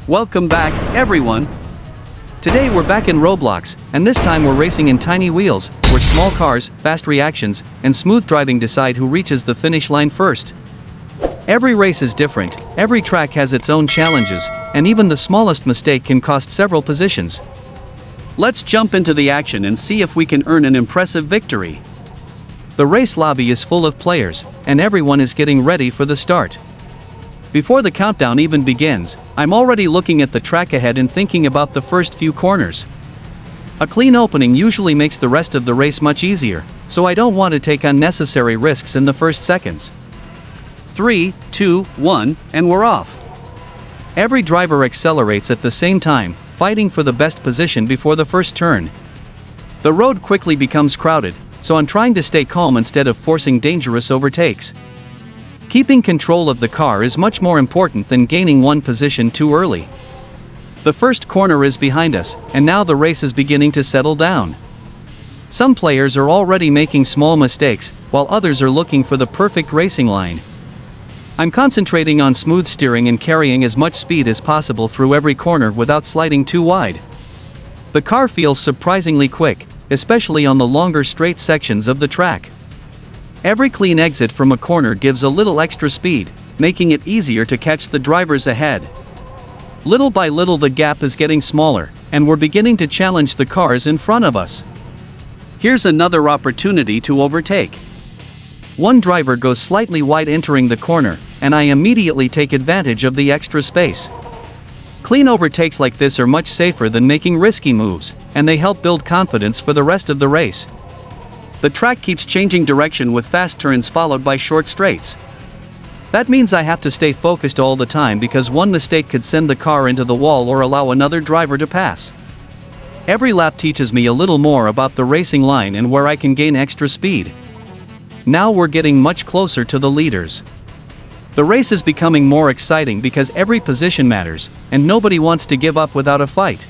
Welcome back, everyone! Today we're back in Roblox, and this time we're racing in tiny wheels, where small cars, fast reactions, and smooth driving decide who reaches the finish line first. Every race is different, every track has its own challenges, and even the smallest mistake can cost several positions. Let's jump into the action and see if we can earn an impressive victory. The race lobby is full of players, and everyone is getting ready for the start. Before the countdown even begins, I'm already looking at the track ahead and thinking about the first few corners. A clean opening usually makes the rest of the race much easier, so I don't want to take unnecessary risks in the first seconds. 3, 2, 1, and we're off. Every driver accelerates at the same time, fighting for the best position before the first turn. The road quickly becomes crowded, so I'm trying to stay calm instead of forcing dangerous overtakes. Keeping control of the car is much more important than gaining one position too early. The first corner is behind us, and now the race is beginning to settle down. Some players are already making small mistakes, while others are looking for the perfect racing line. I'm concentrating on smooth steering and carrying as much speed as possible through every corner without sliding too wide. The car feels surprisingly quick, especially on the longer straight sections of the track. Every clean exit from a corner gives a little extra speed, making it easier to catch the drivers ahead. Little by little the gap is getting smaller, and we're beginning to challenge the cars in front of us. Here's another opportunity to overtake. One driver goes slightly wide entering the corner, and I immediately take advantage of the extra space. Clean overtakes like this are much safer than making risky moves, and they help build confidence for the rest of the race. The track keeps changing direction with fast turns followed by short straights. That means I have to stay focused all the time because one mistake could send the car into the wall or allow another driver to pass. Every lap teaches me a little more about the racing line and where I can gain extra speed. Now we're getting much closer to the leaders. The race is becoming more exciting because every position matters, and nobody wants to give up without a fight.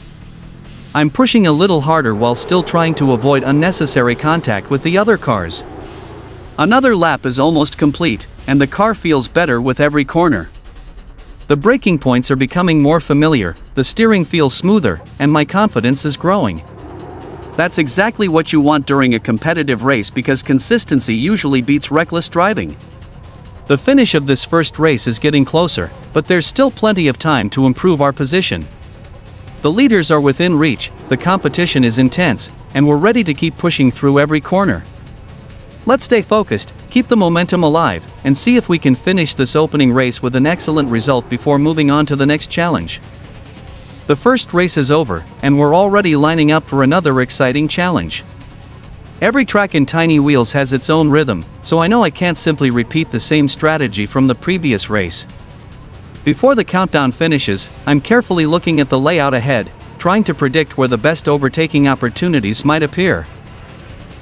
I'm pushing a little harder while still trying to avoid unnecessary contact with the other cars. Another lap is almost complete, and the car feels better with every corner. The braking points are becoming more familiar, the steering feels smoother, and my confidence is growing. That's exactly what you want during a competitive race because consistency usually beats reckless driving. The finish of this first race is getting closer, but there's still plenty of time to improve our position. The leaders are within reach, the competition is intense, and we're ready to keep pushing through every corner. Let's stay focused, keep the momentum alive, and see if we can finish this opening race with an excellent result before moving on to the next challenge. The first race is over, and we're already lining up for another exciting challenge. Every track in Tiny Wheels has its own rhythm, so I know I can't simply repeat the same strategy from the previous race. Before the countdown finishes, I'm carefully looking at the layout ahead, trying to predict where the best overtaking opportunities might appear.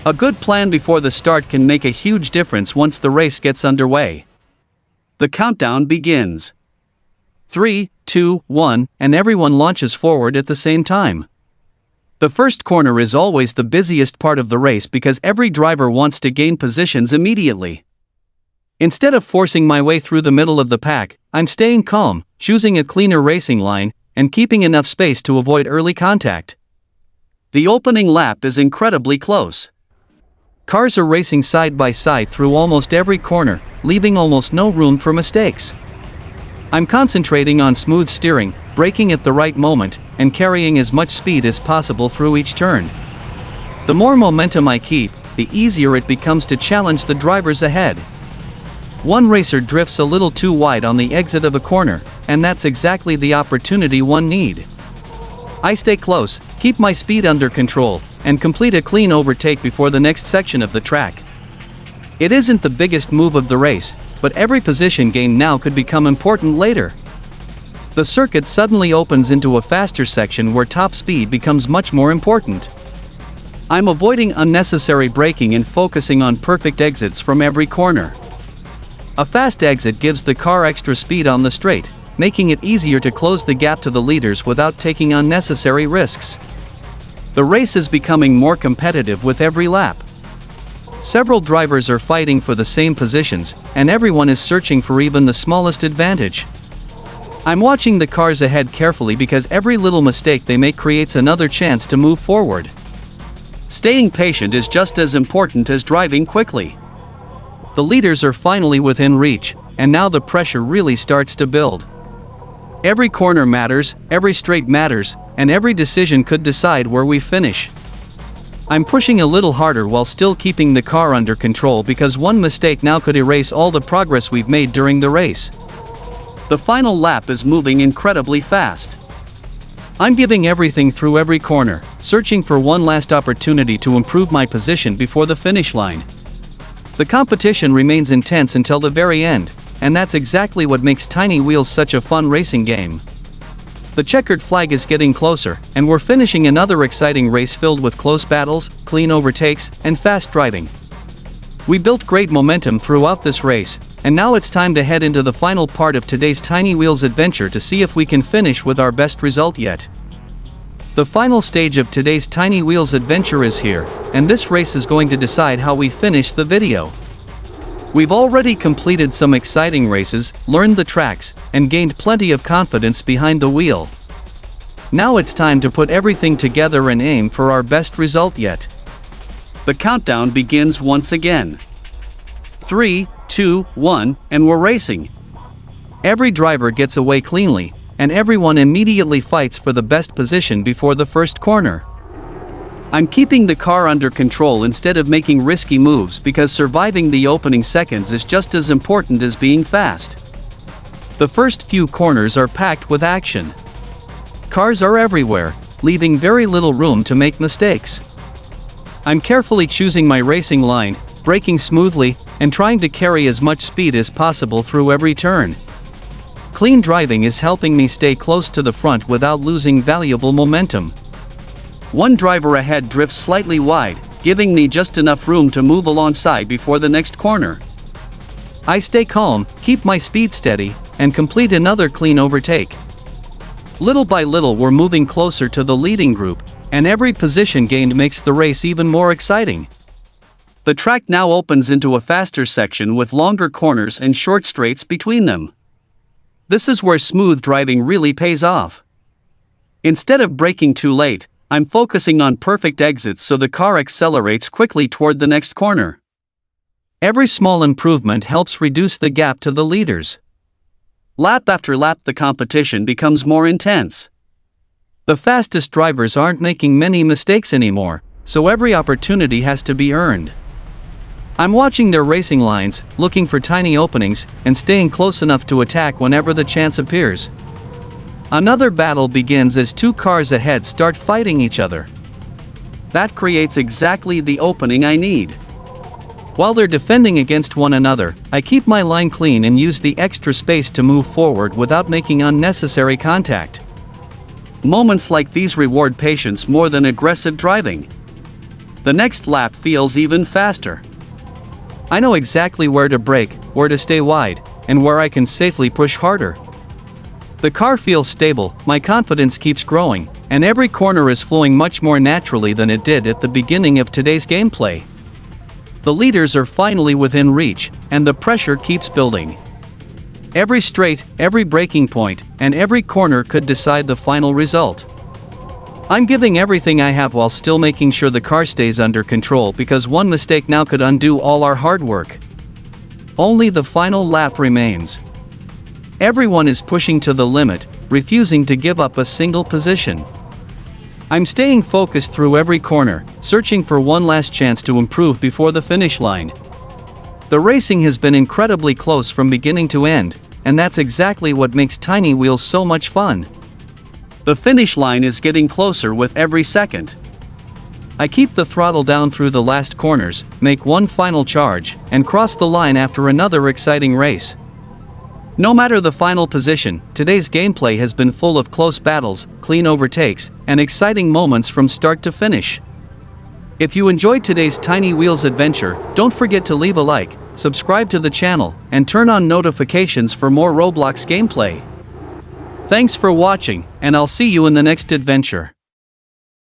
A good plan before the start can make a huge difference once the race gets underway. The countdown begins. 3, 2, 1, and everyone launches forward at the same time. The first corner is always the busiest part of the race because every driver wants to gain positions immediately. Instead of forcing my way through the middle of the pack, I'm staying calm, choosing a cleaner racing line, and keeping enough space to avoid early contact. The opening lap is incredibly close. Cars are racing side by side through almost every corner, leaving almost no room for mistakes. I'm concentrating on smooth steering, braking at the right moment, and carrying as much speed as possible through each turn. The more momentum I keep, the easier it becomes to challenge the drivers ahead. One racer drifts a little too wide on the exit of a corner, and that's exactly the opportunity one needs. I stay close, keep my speed under control, and complete a clean overtake before the next section of the track. It isn't the biggest move of the race, but every position gained now could become important later. The circuit suddenly opens into a faster section where top speed becomes much more important. I'm avoiding unnecessary braking and focusing on perfect exits from every corner. A fast exit gives the car extra speed on the straight, making it easier to close the gap to the leaders without taking unnecessary risks. The race is becoming more competitive with every lap. Several drivers are fighting for the same positions, and everyone is searching for even the smallest advantage. I'm watching the cars ahead carefully because every little mistake they make creates another chance to move forward. Staying patient is just as important as driving quickly. The leaders are finally within reach, and now the pressure really starts to build. Every corner matters, every straight matters, and every decision could decide where we finish. I'm pushing a little harder while still keeping the car under control because one mistake now could erase all the progress we've made during the race. The final lap is moving incredibly fast. I'm giving everything through every corner, searching for one last opportunity to improve my position before the finish line. The competition remains intense until the very end, and that's exactly what makes Tiny Wheels such a fun racing game. The checkered flag is getting closer, and we're finishing another exciting race filled with close battles, clean overtakes, and fast driving. We built great momentum throughout this race, and now it's time to head into the final part of today's Tiny Wheels adventure to see if we can finish with our best result yet. The final stage of today's Tiny Wheels adventure is here, and this race is going to decide how we finish the video. We've already completed some exciting races, learned the tracks, and gained plenty of confidence behind the wheel. Now it's time to put everything together and aim for our best result yet. The countdown begins once again. 3, 2, 1, and we're racing. Every driver gets away cleanly, and everyone immediately fights for the best position before the first corner. I'm keeping the car under control instead of making risky moves because surviving the opening seconds is just as important as being fast. The first few corners are packed with action. Cars are everywhere, leaving very little room to make mistakes. I'm carefully choosing my racing line, braking smoothly, and trying to carry as much speed as possible through every turn. Clean driving is helping me stay close to the front without losing valuable momentum. One driver ahead drifts slightly wide, giving me just enough room to move alongside before the next corner. I stay calm, keep my speed steady, and complete another clean overtake. Little by little we're moving closer to the leading group, and every position gained makes the race even more exciting. The track now opens into a faster section with longer corners and short straights between them. This is where smooth driving really pays off. Instead of braking too late, I'm focusing on perfect exits so the car accelerates quickly toward the next corner. Every small improvement helps reduce the gap to the leaders. Lap after lap the competition becomes more intense. The fastest drivers aren't making many mistakes anymore, so every opportunity has to be earned. I'm watching their racing lines, looking for tiny openings, and staying close enough to attack whenever the chance appears. Another battle begins as two cars ahead start fighting each other. That creates exactly the opening I need. While they're defending against one another, I keep my line clean and use the extra space to move forward without making unnecessary contact. Moments like these reward patience more than aggressive driving. The next lap feels even faster. I know exactly where to brake, where to stay wide, and where I can safely push harder. The car feels stable, my confidence keeps growing, and every corner is flowing much more naturally than it did at the beginning of today's gameplay. The leaders are finally within reach, and the pressure keeps building. Every straight, every braking point, and every corner could decide the final result. I'm giving everything I have while still making sure the car stays under control because one mistake now could undo all our hard work. Only the final lap remains. Everyone is pushing to the limit, refusing to give up a single position. I'm staying focused through every corner, searching for one last chance to improve before the finish line. The racing has been incredibly close from beginning to end, and that's exactly what makes Tiny Wheels so much fun. The finish line is getting closer with every second. I keep the throttle down through the last corners, make one final charge, and cross the line after another exciting race. No matter the final position, today's gameplay has been full of close battles, clean overtakes, and exciting moments from start to finish. If you enjoyed today's Tiny Wheels adventure, don't forget to leave a like, subscribe to the channel, and turn on notifications for more Roblox gameplay. Thanks for watching, and I'll see you in the next adventure.